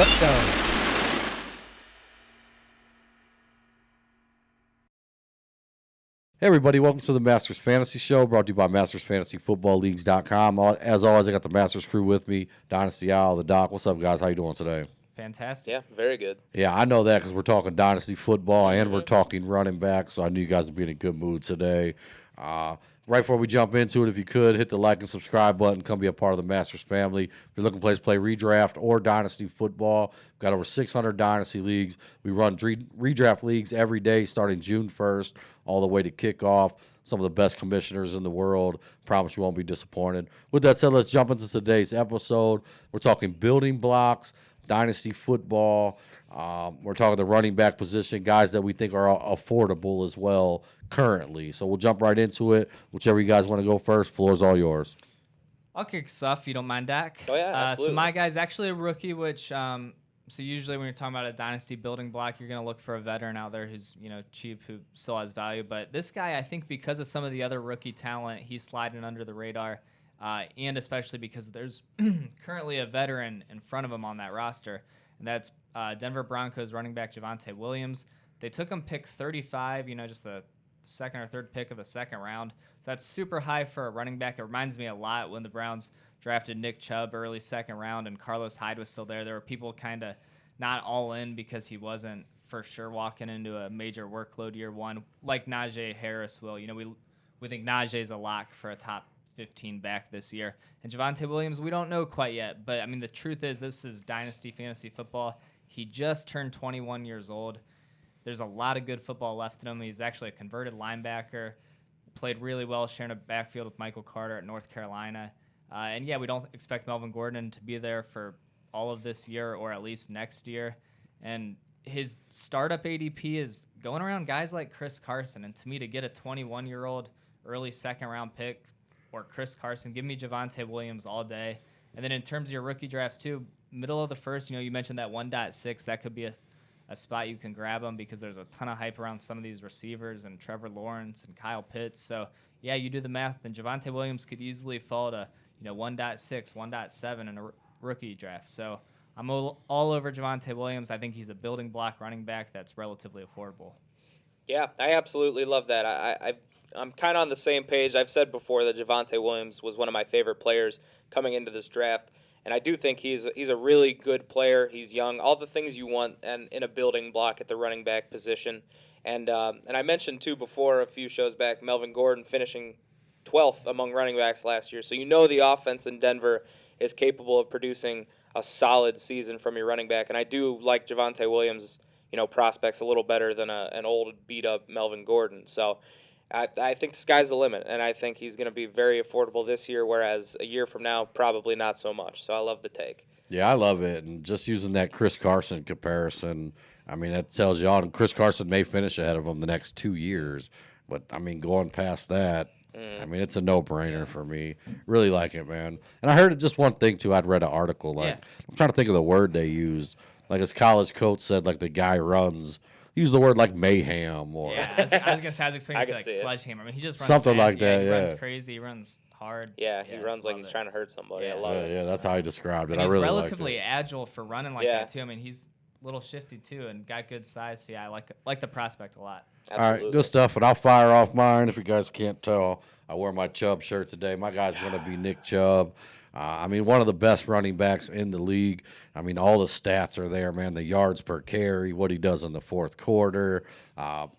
Let's go. Hey everybody, welcome to the Masters Fantasy Show, brought to you by MastersFantasyFootballLeagues.com. As always, I got the Masters crew with me, Dynasty Owl, the Doc. What's up, guys? How you doing today? Fantastic. Yeah, very good. Yeah, I know that because we're talking Dynasty football and we're talking running back, so I knew you guys would be in a good mood today. Right before we jump into it, if you could, hit the like and subscribe button. Come be a part of the Masters family. If you're looking to play redraft or Dynasty football, we've got over 600 Dynasty leagues. We run redraft leagues every day starting June 1st all the way to kickoff. Some of the best commissioners in the world. Promise you won't be disappointed. With that said, let's jump into today's episode. We're talking building blocks, Dynasty football. We're talking the running back position, guys that we think are affordable as well currently. So we'll jump right into it. Whichever you guys want to go first, floor's all yours. I'll kick us off if you don't mind, Dak. Oh, yeah, absolutely. So my guy's actually a rookie, which so usually when you're talking about a dynasty building block, you're going to look for a veteran out there who's, cheap, who still has value. But this guy, I think because of some of the other rookie talent, he's sliding under the radar, and especially because there's currently a veteran in front of him on that roster, and that's Denver Broncos running back Javonte Williams. They took him pick 35, just the second or third pick of the second round. So that's super high for a running back. It reminds me a lot when the Browns drafted Nick Chubb early second round and Carlos Hyde was still there. There were people kind of not all in because he wasn't for sure walking into a major workload year one, like Najee Harris will. We think Najee's a lock for a top 15 back this year. And Javonte Williams, we don't know quite yet. But, the truth is this is Dynasty Fantasy Football. He just turned 21 years old. There's a lot of good football left in him. He's actually a converted linebacker, played really well sharing a backfield with Michael Carter at North Carolina. And, we don't expect Melvin Gordon to be there for all of this year or at least next year. And his startup ADP is going around guys like Chris Carson. And to me, to get a 21-year-old early second-round pick or Chris Carson, give me Javonte Williams all day. And then in terms of your rookie drafts, too, middle of the first, you mentioned that 1.6. That could be a spot you can grab them because there's a ton of hype around some of these receivers and Trevor Lawrence and Kyle Pitts. So, yeah, you do the math, and Javonte Williams could easily fall to, 1.6, 1.7 in a rookie draft. So I'm all over Javonte Williams. I think he's a building block running back that's relatively affordable. Yeah, I absolutely love that. I'm kind of on the same page. I've said before that Javonte Williams was one of my favorite players coming into this draft. And I do think he's a really good player. He's young, all the things you want and in a building block at the running back position. And I mentioned, too, before a few shows back, Melvin Gordon finishing 12th among running backs last year. So the offense in Denver is capable of producing a solid season from your running back. And I do like Javonte Williams' prospects a little better than an old, beat-up Melvin Gordon. So I think the sky's the limit, and I think he's going to be very affordable this year, whereas a year from now, probably not so much. So I love the take. Yeah, I love it. And just using that Chris Carson comparison, that tells you all. And Chris Carson may finish ahead of him the next 2 years. But, going past that, it's a no-brainer for me. Really like it, man. And I heard just one thing, too. I'd read an article. I'm trying to think of the word they used. Like his college coach said, the guy runs – use the word like mayhem or I was going to say, I was explaining like sledgehammer. He just runs something fast. Like that. He yeah. runs crazy. He runs hard. Yeah, he runs like he's trying to hurt somebody. Yeah. I love it. Yeah, that's how he described it. And I really liked it. He's relatively agile for running like that too. He's a little shifty too and got good size. So yeah, I like the prospect a lot. Absolutely. All right, good stuff. And I'll fire off mine. If you guys can't tell, I wear my Chubb shirt today. My guy's going to be Nick Chubb. One of the best running backs in the league. All the stats are there, man. The yards per carry, what he does in the fourth quarter,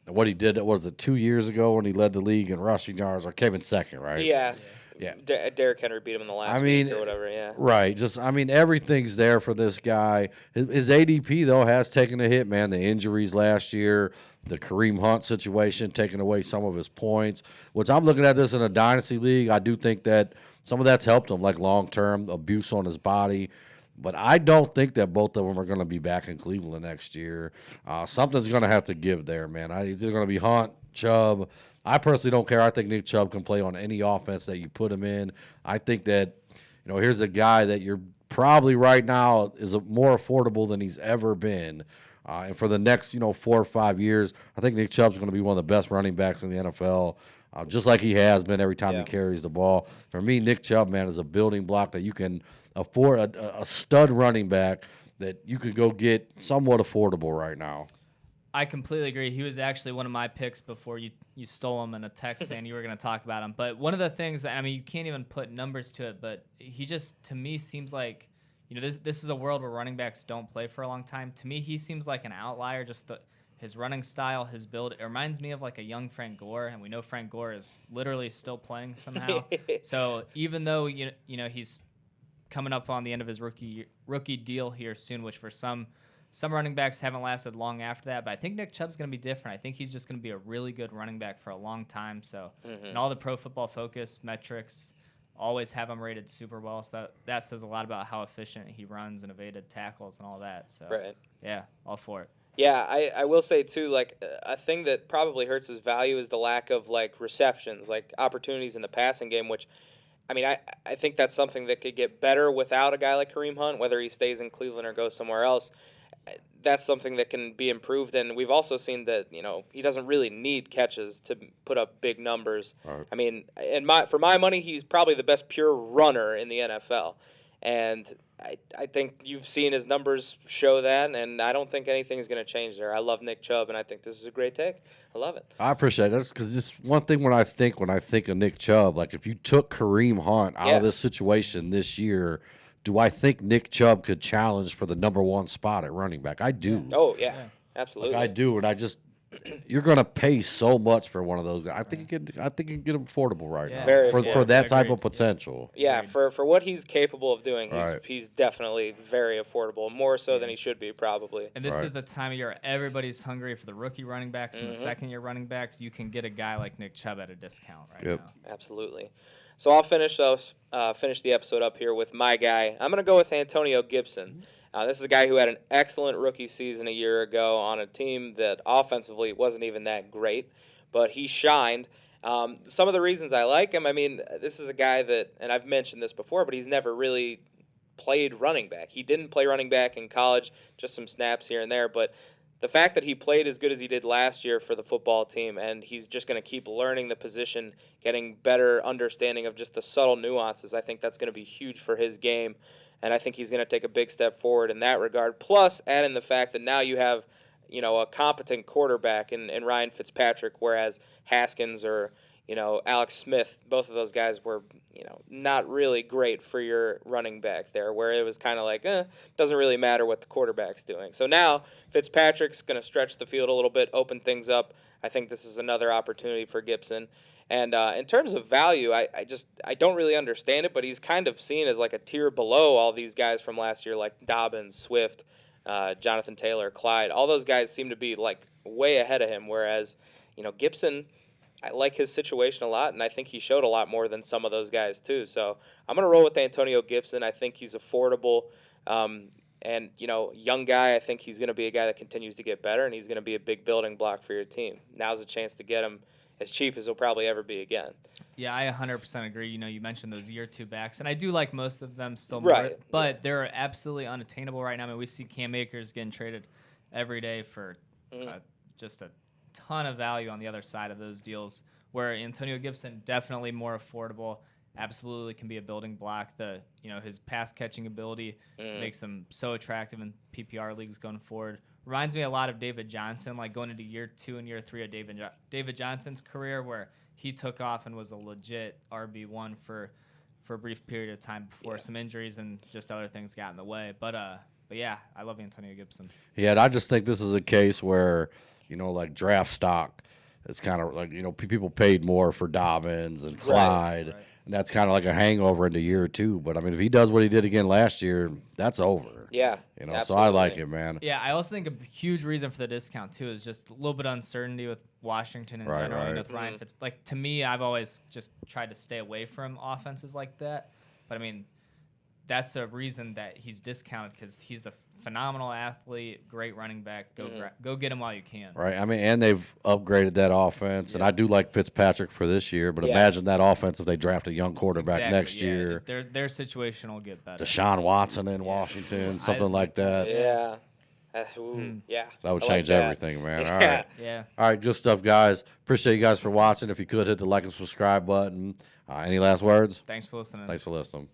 what he did, was it 2 years ago when he led the league in rushing yards, or came in second, right? Yeah. Yeah. Derrick Henry beat him in the last week or whatever, yeah. Right. Just, everything's there for this guy. His ADP, though, has taken a hit, man. The injuries last year, the Kareem Hunt situation taking away some of his points, which I'm looking at this in a dynasty league. I do think that some of that's helped him, like long-term abuse on his body. But I don't think that both of them are going to be back in Cleveland next year. Something's going to have to give there, man. It's either going to be Hunt, Chubb. I personally don't care. I think Nick Chubb can play on any offense that you put him in. I think that, here's a guy that you're probably right now is more affordable than he's ever been. And for the next, 4 or 5 years, I think Nick Chubb's going to be one of the best running backs in the NFL. Just like he has been every time he carries the ball. For me, Nick Chubb, man, is a building block that you can afford a stud running back that you could go get somewhat affordable right now. I completely agree. He was actually one of my picks before you stole him in a text saying you were going to talk about him. But one of the things that, I mean, you can't even put numbers to it, but he just, to me, seems like, this is a world where running backs don't play for a long time. To me, he seems like an outlier. Just his running style, his build, it reminds me of like a young Frank Gore, and we know Frank Gore is literally still playing somehow. So even though he's coming up on the end of his rookie deal here soon, which for some running backs haven't lasted long after that, but I think Nick Chubb's going to be different. I think he's just going to be a really good running back for a long time. So, and all the Pro Football Focus metrics always have him rated super well. So that says a lot about how efficient he runs and evaded tackles and all that. So, Right. Yeah, all for it. Yeah, I will say too, like a thing that probably hurts his value is the lack of like receptions, like opportunities in the passing game, which I mean, I think that's something that could get better without a guy like Kareem Hunt, whether he stays in Cleveland or goes somewhere else. That's something that can be improved, and we've also seen that he doesn't really need catches to put up big numbers. Right. I mean, for my money, he's probably the best pure runner in the NFL, and I think you've seen his numbers show that, and I don't think anything's going to change there. I love Nick Chubb, and I think this is a great take. I love it. I appreciate that because this one thing when I think of Nick Chubb, like if you took Kareem Hunt out of this situation this year, do I think Nick Chubb could challenge for the #1 spot at running back? I do. Oh, yeah. Absolutely. Like I do, and you're going to pay so much for one of those guys. I think you can get him affordable right now Very for that type Agreed. of potential. Yeah, for what he's capable of doing, Right. he's definitely very affordable, more so than he should be probably. And this Right. is the time of year everybody's hungry for the rookie running backs and the second-year running backs. You can get a guy like Nick Chubb at a discount right now. Absolutely. So I'll finish the episode up here with my guy. I'm going to go with Antonio Gibson. This is a guy who had an excellent rookie season a year ago on a team that offensively wasn't even that great, but he shined. Some of the reasons I like him, I mean, this is a guy that, and I've mentioned this before, but he's never really played running back. He didn't play running back in college, just some snaps here and there, but the fact that he played as good as he did last year for the football team, and he's just going to keep learning the position, getting better understanding of just the subtle nuances, I think that's going to be huge for his game, and I think he's going to take a big step forward in that regard. Plus, add in the fact that now you have, a competent quarterback in Ryan Fitzpatrick, whereas Haskins or, Alex Smith, both of those guys were, not really great for your running back there, where it was kind of like, doesn't really matter what the quarterback's doing. So now Fitzpatrick's going to stretch the field a little bit, open things up. I think this is another opportunity for Gibson. And in terms of value, I don't really understand it, but he's kind of seen as like a tier below all these guys from last year, like Dobbins, Swift, Jonathan Taylor, Clyde. All those guys seem to be like way ahead of him, whereas, Gibson, I like his situation a lot, and I think he showed a lot more than some of those guys too. So I'm going to roll with Antonio Gibson. I think he's affordable. And, young guy, I think he's going to be a guy that continues to get better, and he's going to be a big building block for your team. Now's a chance to get him as cheap as he'll probably ever be again. Yeah, I 100% agree. You mentioned those year two backs, and I do like most of them still, Right. But they're absolutely unattainable right now. I mean, we see Cam Akers getting traded every day for just a ton of value on the other side of those deals, where Antonio Gibson definitely more affordable, absolutely can be a building block. His pass catching ability makes him so attractive in PPR leagues going forward. Reminds me a lot of David Johnson, like going into year 2 and year 3 of David Johnson's career, where he took off and was a legit RB1 for a brief period of time before some injuries and just other things got in the way. But yeah, I love Antonio Gibson. Yeah, and I just think this is a case where, like draft stock, it's kind of like, people paid more for Dobbins and Clyde, Right. and that's kind of like a hangover into year 2. But, I mean, if he does what he did again last year, that's over. Yeah, So I absolutely. like it, man. Yeah, I also think a huge reason for the discount too is just a little bit of uncertainty with Washington in Right, general, and right. with Ryan Fitz. Like, to me, I've always just tried to stay away from offenses like that. But I mean, that's a reason that he's discounted, because he's a phenomenal athlete, great running back. Go get him while you can. Right. I mean, and they've upgraded that offense, and I do like Fitzpatrick for this year. But imagine that offense if they draft a young quarterback next year. Their situation will get better. Deshaun Watson in Washington, something like that. Yeah. Yeah. That would I like change that. everything, man. Yeah. All right. Yeah. All right, good stuff, guys. Appreciate you guys for watching. If you could, hit the like and subscribe button. Any last words? Thanks for listening. Thanks for listening.